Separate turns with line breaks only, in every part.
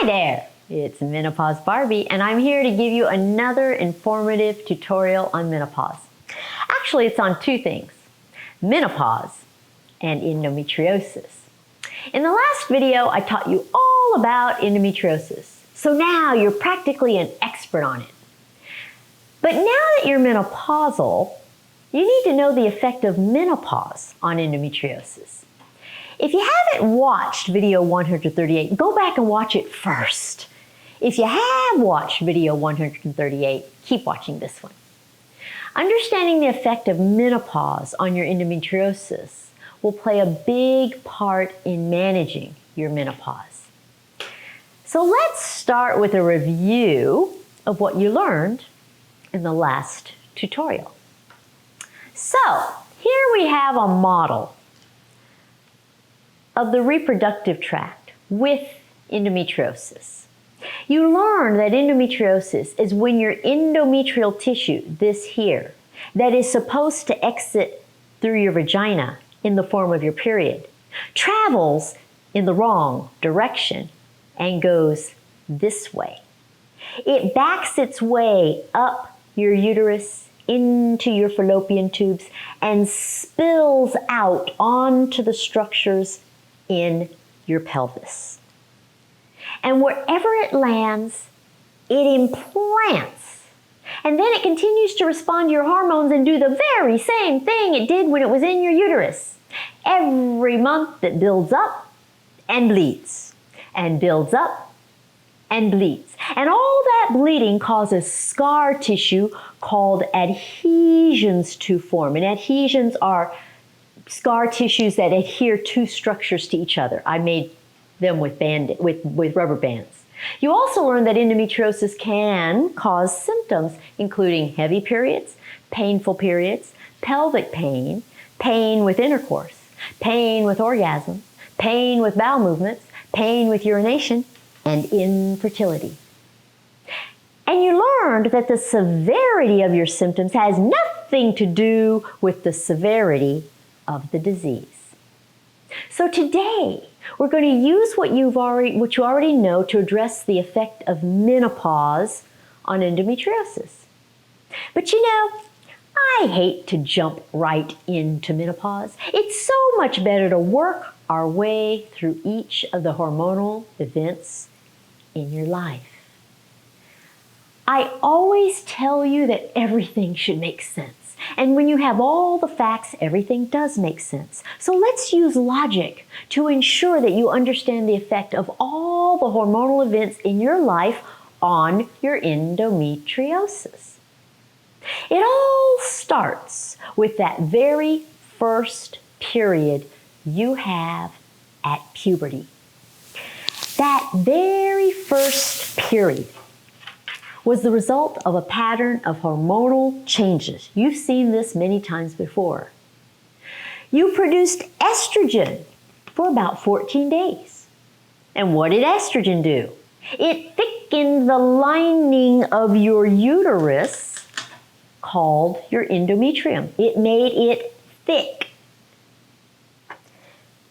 there, it's Menopause Barbie, and I'm here to give you another informative tutorial on menopause. Actually, it's on two things, menopause and endometriosis. In the last video, I taught you all about endometriosis, so now you're practically an expert on it. But now that you're menopausal, you need to know the effect of menopause on endometriosis. If you haven't watched video 138, go back and watch it first. If you have watched video 138, keep watching this one. Understanding the effect of menopause on your endometriosis will play a big part in managing your menopause. So let's start with a review of what you learned in the last tutorial. So here we have a model of the reproductive tract with endometriosis. You learn that endometriosis is when your endometrial tissue, this here, that is supposed to exit through your vagina in the form of your period, travels in the wrong direction and goes this way. It backs its way up your uterus into your fallopian tubes and spills out onto the structures in your pelvis. And wherever it lands, it implants. And then it continues to respond to your hormones and do the very same thing it did when it was in your uterus. Every month it builds up and bleeds, and builds up and bleeds. And all that bleeding causes scar tissue called adhesions to form. And adhesions are scar tissues that adhere two structures to each other. I made them with rubber bands. You also learn that endometriosis can cause symptoms including heavy periods, painful periods, pelvic pain, pain with intercourse, pain with orgasm, pain with bowel movements, pain with urination, and infertility. And you learned that the severity of your symptoms has nothing to do with the severity of the disease. So today, we're going to use what you already know to address the effect of menopause on endometriosis. But you know, I hate to jump right into menopause. It's so much better to work our way through each of the hormonal events in your life. I always tell you that everything should make sense. And when you have all the facts, everything does make sense. So let's use logic to ensure that you understand the effect of all the hormonal events in your life on your endometriosis. It all starts with that very first period you have at puberty. That very first period was the result of a pattern of hormonal changes. You've seen this many times before. You produced estrogen for about 14 days. And what did estrogen do? It thickened the lining of your uterus called your endometrium. It made it thick.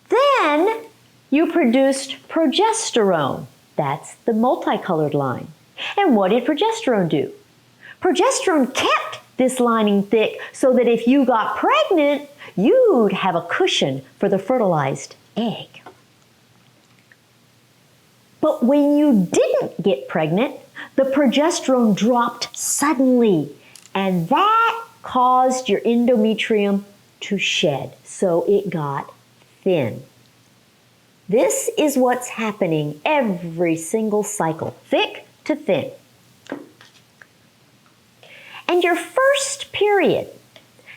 Then you produced progesterone. That's the multicolored line. And what did progesterone do? Progesterone kept this lining thick so that if you got pregnant, you'd have a cushion for the fertilized egg. But when you didn't get pregnant, the progesterone dropped suddenly, and that caused your endometrium to shed, so it got thin. This is what's happening every single cycle, thick to thin. And your first period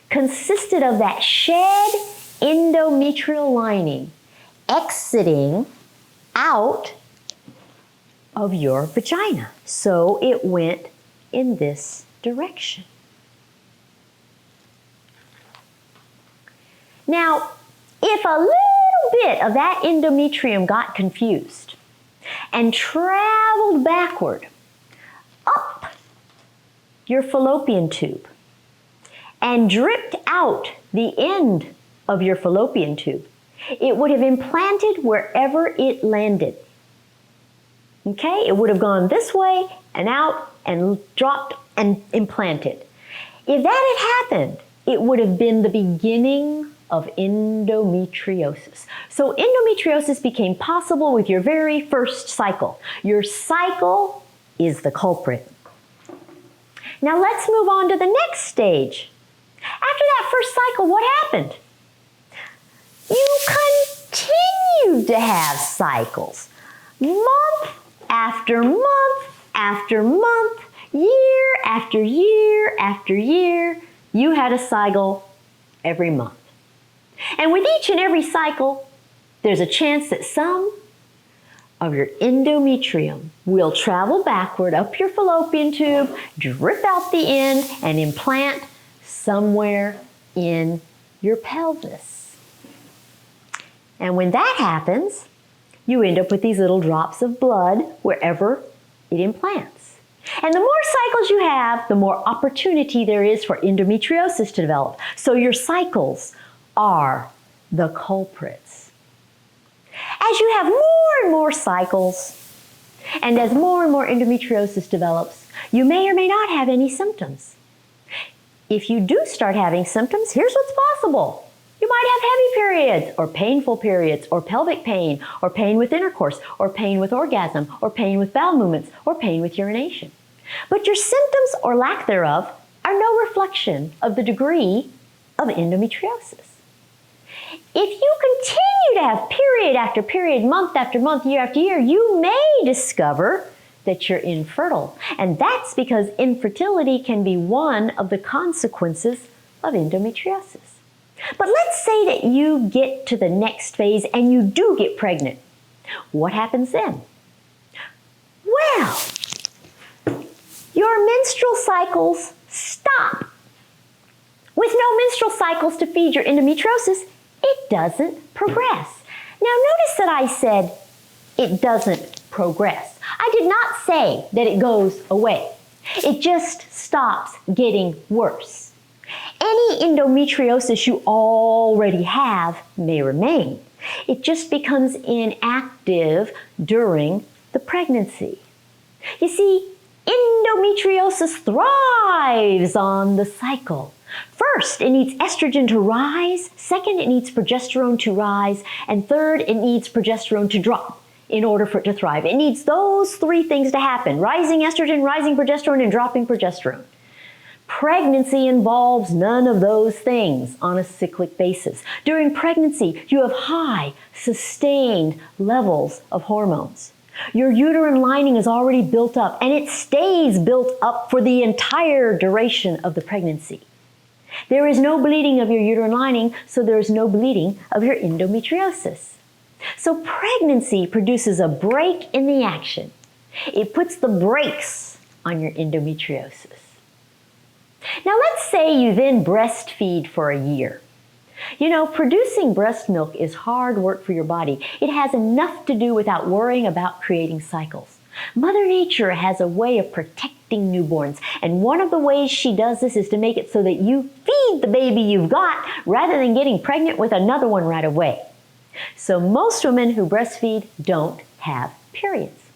consisted of that shed endometrial lining exiting out of your vagina. So it went in this direction. Now, if a little bit of that endometrium got confused and traveled backward up your fallopian tube and dripped out the end of your fallopian tube, it would have implanted wherever it landed. Okay, it would have gone this way and out and dropped and implanted. If that had happened, it would have been the beginning of endometriosis. So endometriosis became possible with your very first cycle. Your cycle is the culprit. Now let's move on to the next stage. After that first cycle, what happened? You continued to have cycles. Month after month after month, year after year after year, you had a cycle every month. And with each and every cycle, there's a chance that some of your endometrium will travel backward up your fallopian tube, drip out the end, and implant somewhere in your pelvis. And when that happens, you end up with these little drops of blood wherever it implants. And the more cycles you have, the more opportunity there is for endometriosis to develop. So your cycles are the culprits. As you have more and more cycles, and as more and more endometriosis develops, you may or may not have any symptoms. If you do start having symptoms, here's what's possible. You might have heavy periods, or painful periods, or pelvic pain, or pain with intercourse, or pain with orgasm, or pain with bowel movements, or pain with urination. But your symptoms, or lack thereof, are no reflection of the degree of endometriosis. If you continue to have period after period, month after month, year after year, you may discover that you're infertile. And that's because infertility can be one of the consequences of endometriosis. But let's say that you get to the next phase and you do get pregnant. What happens then? Well, your menstrual cycles stop. With no menstrual cycles to feed your endometriosis, it doesn't progress. Now notice that I said it doesn't progress. I did not say that it goes away. It just stops getting worse. Any endometriosis you already have may remain. It just becomes inactive during the pregnancy. You see, endometriosis thrives on the cycle. First, it needs estrogen to rise. Second, it needs progesterone to rise. And third, it needs progesterone to drop in order for it to thrive. It needs those three things to happen: rising estrogen, rising progesterone, and dropping progesterone. Pregnancy involves none of those things on a cyclic basis. During pregnancy, you have high, sustained levels of hormones. Your uterine lining is already built up, and it stays built up for the entire duration of the pregnancy. There is no bleeding of your uterine lining, so there is no bleeding of your endometriosis. So pregnancy produces a break in the action. It puts the brakes on your endometriosis. Now let's say you then breastfeed for a year. You know, producing breast milk is hard work for your body. It has enough to do without worrying about creating cycles. Mother Nature has a way of protecting newborns, and one of the ways she does this is to make it so that you feed the baby you've got rather than getting pregnant with another one right away. So most women who breastfeed don't have periods.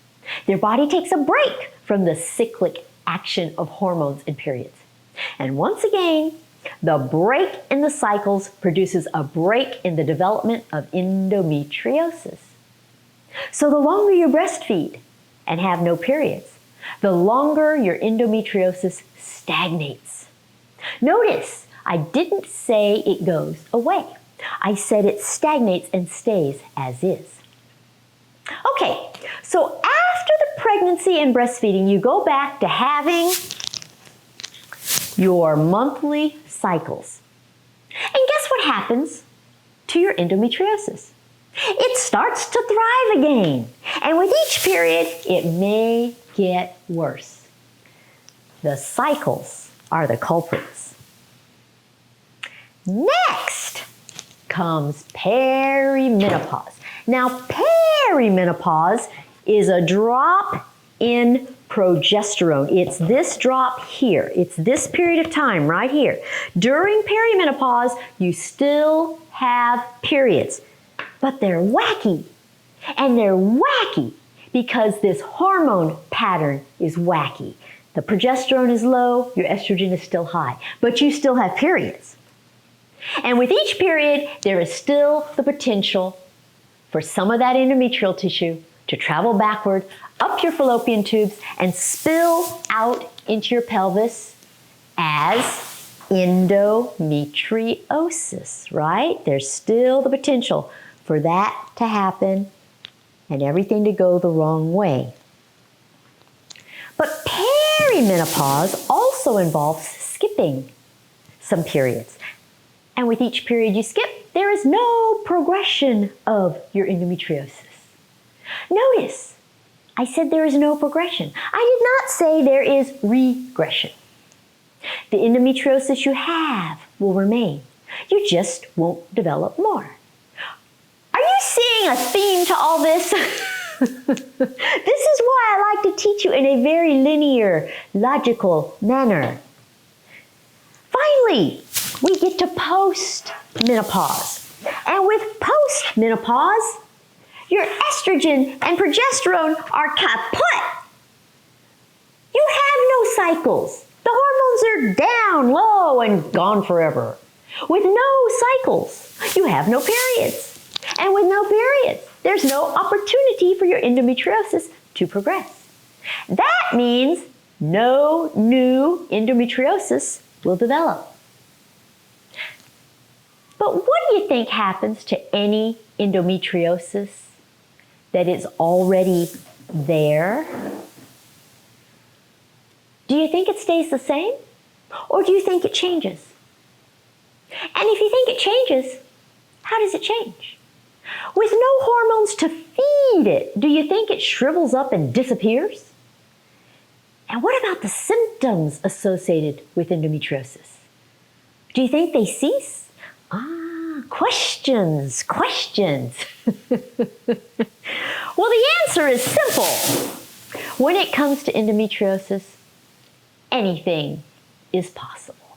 Their body takes a break from the cyclic action of hormones and periods. And once again, the break in the cycles produces a break in the development of endometriosis. So the longer you breastfeed and have no periods, the longer your endometriosis stagnates. Notice, I didn't say it goes away. I said it stagnates and stays as is. Okay, so after the pregnancy and breastfeeding, you go back to having your monthly cycles. And guess what happens to your endometriosis? It starts to thrive again. And with each period, it may get worse. The cycles are the culprits. Next comes perimenopause. Now, perimenopause is a drop in progesterone. It's this drop here. It's this period of time right here. During perimenopause, you still have periods, but they're wacky. And they're wacky because this hormone pattern is wacky. The progesterone is low, your estrogen is still high, but you still have periods. And with each period, there is still the potential for some of that endometrial tissue to travel backward up your fallopian tubes and spill out into your pelvis as endometriosis, right? There's still the potential for that to happen and everything to go the wrong way. But perimenopause also involves skipping some periods. And with each period you skip, there is no progression of your endometriosis. Notice, I said there is no progression. I did not say there is regression. The endometriosis you have will remain. You just won't develop more. Are you seeing a theme to all this? This is why I like to teach you in a very linear, logical manner. Finally, we get to post-menopause. And with post-menopause, your estrogen and progesterone are kaput. You have no cycles. The hormones are down, low, and gone forever. With no cycles, you have no periods. And with no periods, there's no opportunity for your endometriosis to progress. That means no new endometriosis will develop. But what do you think happens to any endometriosis that is already there? Do you think it stays the same? Or do you think it changes? And if you think it changes, how does it change? With no hormones to feed it, do you think it shrivels up and disappears? And what about the symptoms associated with endometriosis? Do you think they cease? Questions. Well, the answer is simple. When it comes to endometriosis, anything is possible.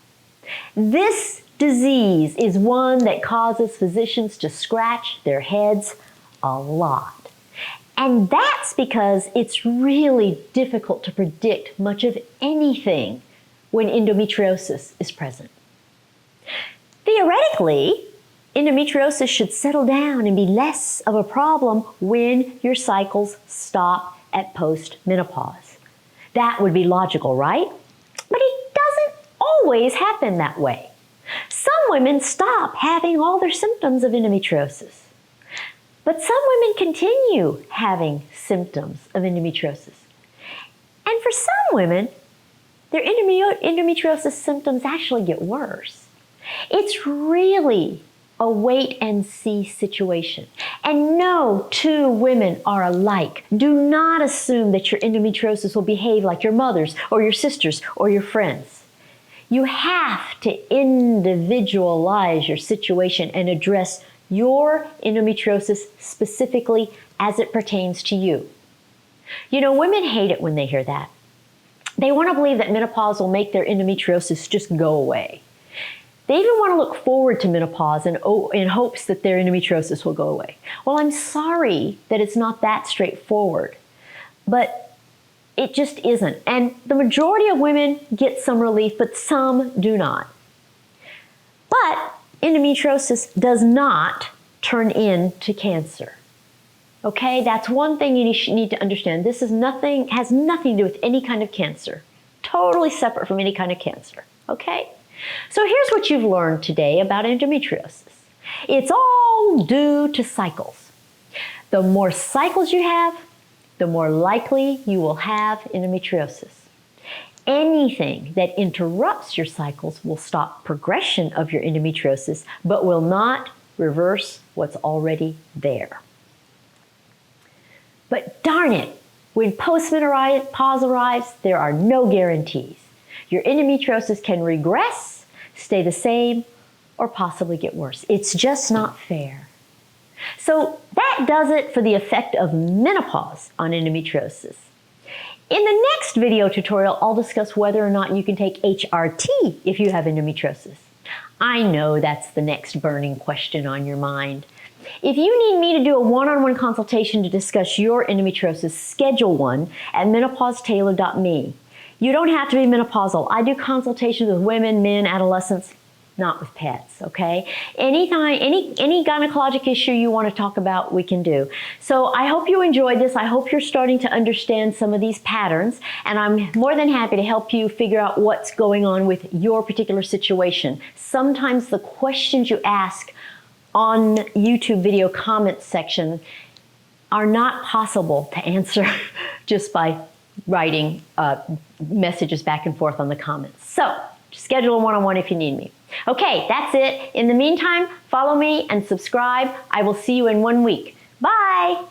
This disease is one that causes physicians to scratch their heads a lot. And that's because it's really difficult to predict much of anything when endometriosis is present. Theoretically, endometriosis should settle down and be less of a problem when your cycles stop at post-menopause. That would be logical, right? But it doesn't always happen that way. Some women stop having all their symptoms of endometriosis. But some women continue having symptoms of endometriosis. And for some women, their endometriosis symptoms actually get worse. It's really a wait-and-see situation. And no two women are alike. Do not assume that your endometriosis will behave like your mother's or your sister's or your friends. You have to individualize your situation and address your endometriosis specifically as it pertains to you. You know, women hate it when they hear that. They want to believe that menopause will make their endometriosis just go away. They even want to look forward to menopause in hopes that their endometriosis will go away. Well, I'm sorry that it's not that straightforward, but it just isn't. And the majority of women get some relief, but some do not. But endometriosis does not turn into cancer. Okay, that's one thing you need to understand. This has nothing to do with any kind of cancer. Totally separate from any kind of cancer. Okay? So here's what you've learned today about endometriosis. It's all due to cycles. The more cycles you have, the more likely you will have endometriosis. Anything that interrupts your cycles will stop progression of your endometriosis, but will not reverse what's already there. But darn it, when postmenopause arrives, there are no guarantees. Your endometriosis can regress, stay the same, or possibly get worse. It's just not fair. So that does it for the effect of menopause on endometriosis. In the next video tutorial, I'll discuss whether or not you can take HRT if you have endometriosis. I know that's the next burning question on your mind. If you need me to do a one-on-one consultation to discuss your endometriosis, schedule one at menopausetailored.me. You don't have to be menopausal. I do consultations with women, men, adolescents, not with pets, okay? Anytime, any gynecologic issue you want to talk about, we can do. So I hope you enjoyed this. I hope you're starting to understand some of these patterns, and I'm more than happy to help you figure out what's going on with your particular situation. Sometimes the questions you ask on YouTube video comment section are not possible to answer just by writing messages back and forth on the comments. So schedule a one-on-one if you need me. Okay, that's it. In the meantime, follow me and subscribe. I will see you in 1 week. Bye.